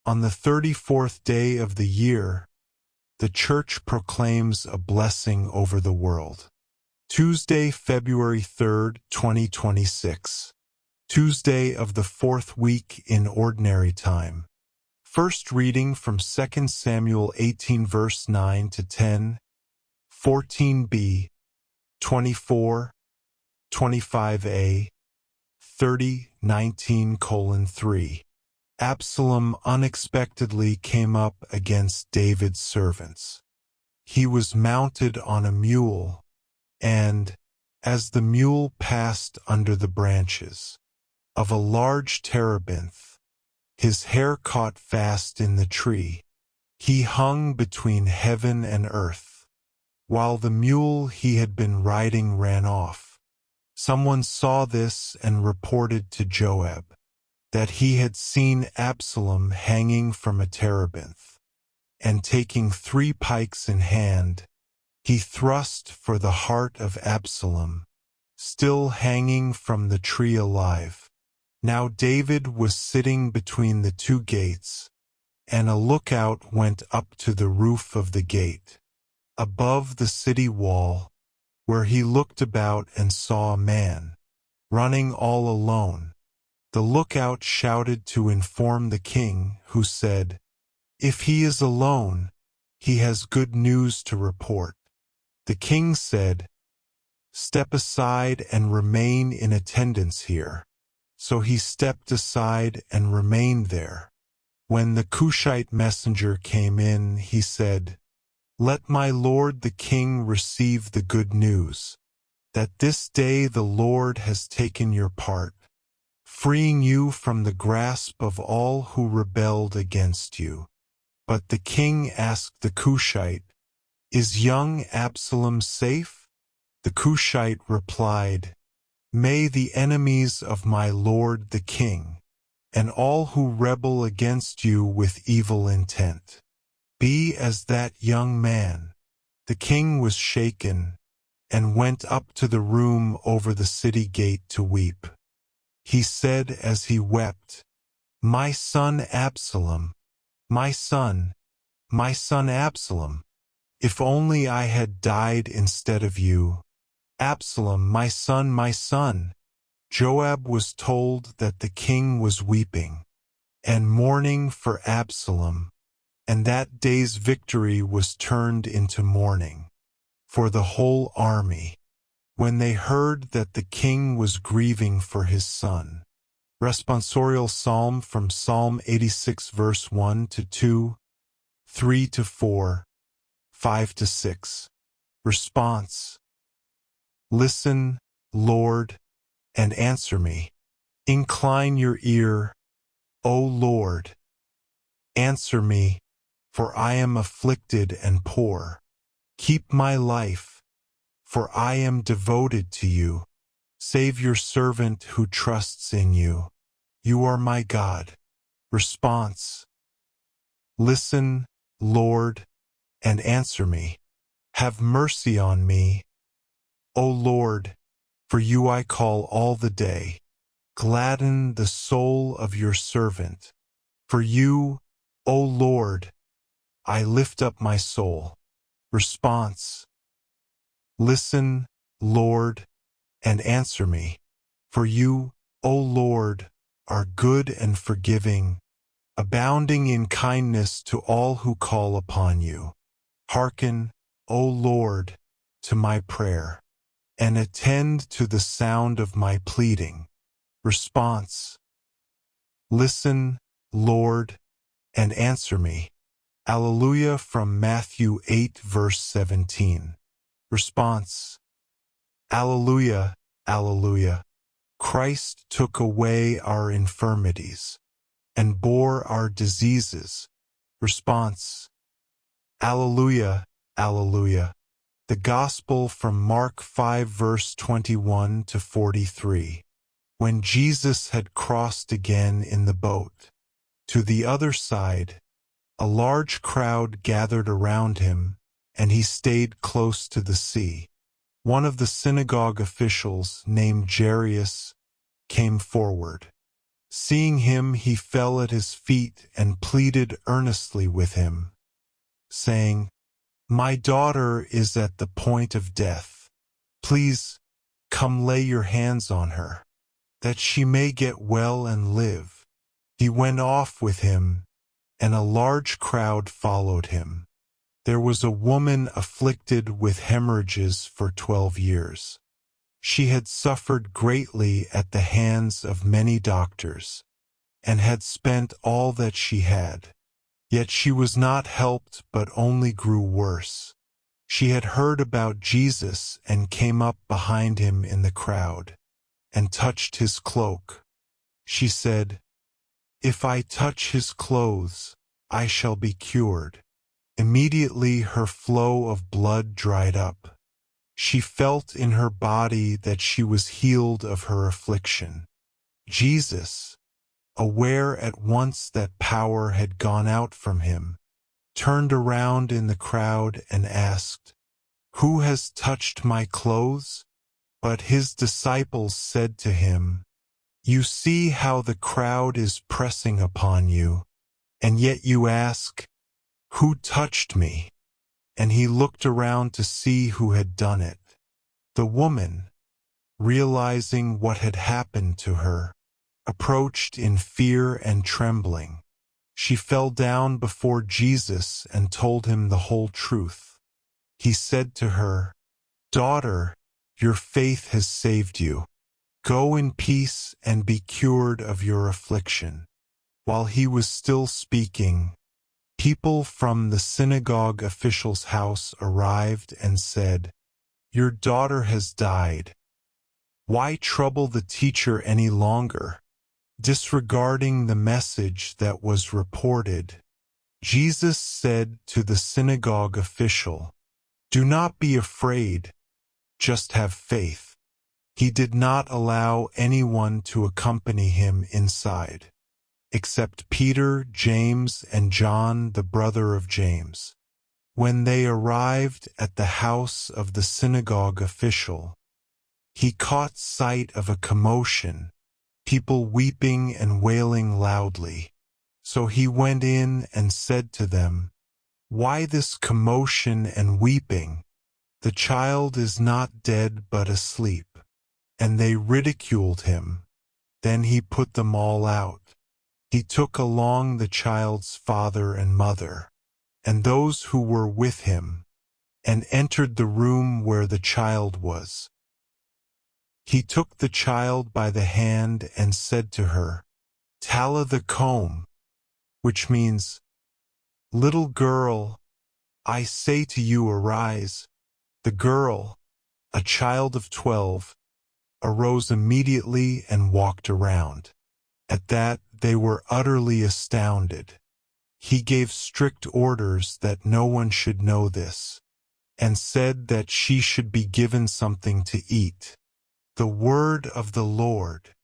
On the 34th day of the year, the Church proclaims a blessing over the world. Tuesday, February 3rd, 2026. Tuesday of the fourth week in Ordinary Time. First reading from 2 Samuel 18 verse 9 to 10, 14b, 24, 25a, 30, 19:3. Absalom unexpectedly came up against David's servants. He was mounted on a mule, and, as the mule passed under the branches of a large terebinth, his hair caught fast in the tree. He hung between heaven and earth, while the mule he had been riding ran off. Someone saw this and reported to Joab that he had seen Absalom hanging from a terebinth, and taking 3 pikes in hand, he thrust for the heart of Absalom, still hanging from the tree alive. Now David was sitting between the 2 gates, and a lookout went up to the roof of the gate, above the city wall, where he looked about and saw a man, running all alone. The lookout shouted to inform the king, who said, "If he is alone, he has good news to report." The king said, "Step aside and remain in attendance here." So he stepped aside and remained there. When the Cushite messenger came in, he said, "Let my lord the king receive the good news, that this day the Lord has taken your part, freeing you from the grasp of all who rebelled against you." But the king asked the Cushite, "Is young Absalom safe?" The Cushite replied, "May the enemies of my lord the king, and all who rebel against you with evil intent, be as that young man." The king was shaken, and went up to the room over the city gate to weep. He said as he wept, "My son Absalom, my son Absalom, if only I had died instead of you. Absalom, my son, my son." Joab was told that the king was weeping and mourning for Absalom, and that day's victory was turned into mourning for the whole army, when they heard that the king was grieving for his son. Responsorial Psalm from Psalm 86 verse 1 to 2, 3 to 4, 5 to 6. Response: Listen, Lord, and answer me. Incline your ear, O Lord. Answer me, for I am afflicted and poor. Keep my life, for I am devoted to you. Save your servant who trusts in you. You are my God. Response: Listen, Lord, and answer me. Have mercy on me, O Lord, for you I call all the day. Gladden the soul of your servant. For you, O Lord, I lift up my soul. Response: Listen, Lord, and answer me. For you, O Lord, are good and forgiving, abounding in kindness to all who call upon you. Hearken, O Lord, to my prayer, and attend to the sound of my pleading. Response: Listen, Lord, and answer me. Alleluia from Matthew 8 verse 17. Response: Alleluia, Alleluia. Christ took away our infirmities and bore our diseases. Response: Alleluia, Alleluia. The Gospel from Mark 5 verse 21 to 43. When Jesus had crossed again in the boat to the other side, a large crowd gathered around him, and he stayed close to the sea. One of the synagogue officials, named Jairus, came forward. Seeing him, he fell at his feet and pleaded earnestly with him, saying, "My daughter is at the point of death. Please, come lay your hands on her, that she may get well and live." He went off with him, and a large crowd followed him. There was a woman afflicted with hemorrhages for 12 years. She had suffered greatly at the hands of many doctors, and had spent all that she had. Yet she was not helped, but only grew worse. She had heard about Jesus and came up behind him in the crowd, and touched his cloak. She said, "If I touch his clothes, I shall be cured." Immediately her flow of blood dried up. She felt in her body that she was healed of her affliction. Jesus, aware at once that power had gone out from him, turned around in the crowd and asked, "Who has touched my clothes?" But his disciples said to him, "You see how the crowd is pressing upon you, and yet you ask, 'Who touched me?'" And he looked around to see who had done it. The woman, realizing what had happened to her, approached in fear and trembling. She fell down before Jesus and told him the whole truth. He said to her, "Daughter, your faith has saved you. Go in peace and be cured of your affliction." While he was still speaking, people from the synagogue official's house arrived and said, "Your daughter has died. Why trouble the teacher any longer?" Disregarding the message that was reported, Jesus said to the synagogue official, "Do not be afraid, just have faith." He did not allow anyone to accompany him inside, except Peter, James, and John, the brother of James. When they arrived at the house of the synagogue official, he caught sight of a commotion, people weeping and wailing loudly. So he went in and said to them, "Why this commotion and weeping? The child is not dead but asleep." And they ridiculed him. Then he put them all out. He took along the child's father and mother, and those who were with him, and entered the room where the child was. He took the child by the hand and said to her, "Talitha koum," which means, "Little girl, I say to you, arise." The girl, a child of 12, arose immediately and walked around. At that they were utterly astounded. He gave strict orders that no one should know this, and said that she should be given something to eat. The word of the Lord.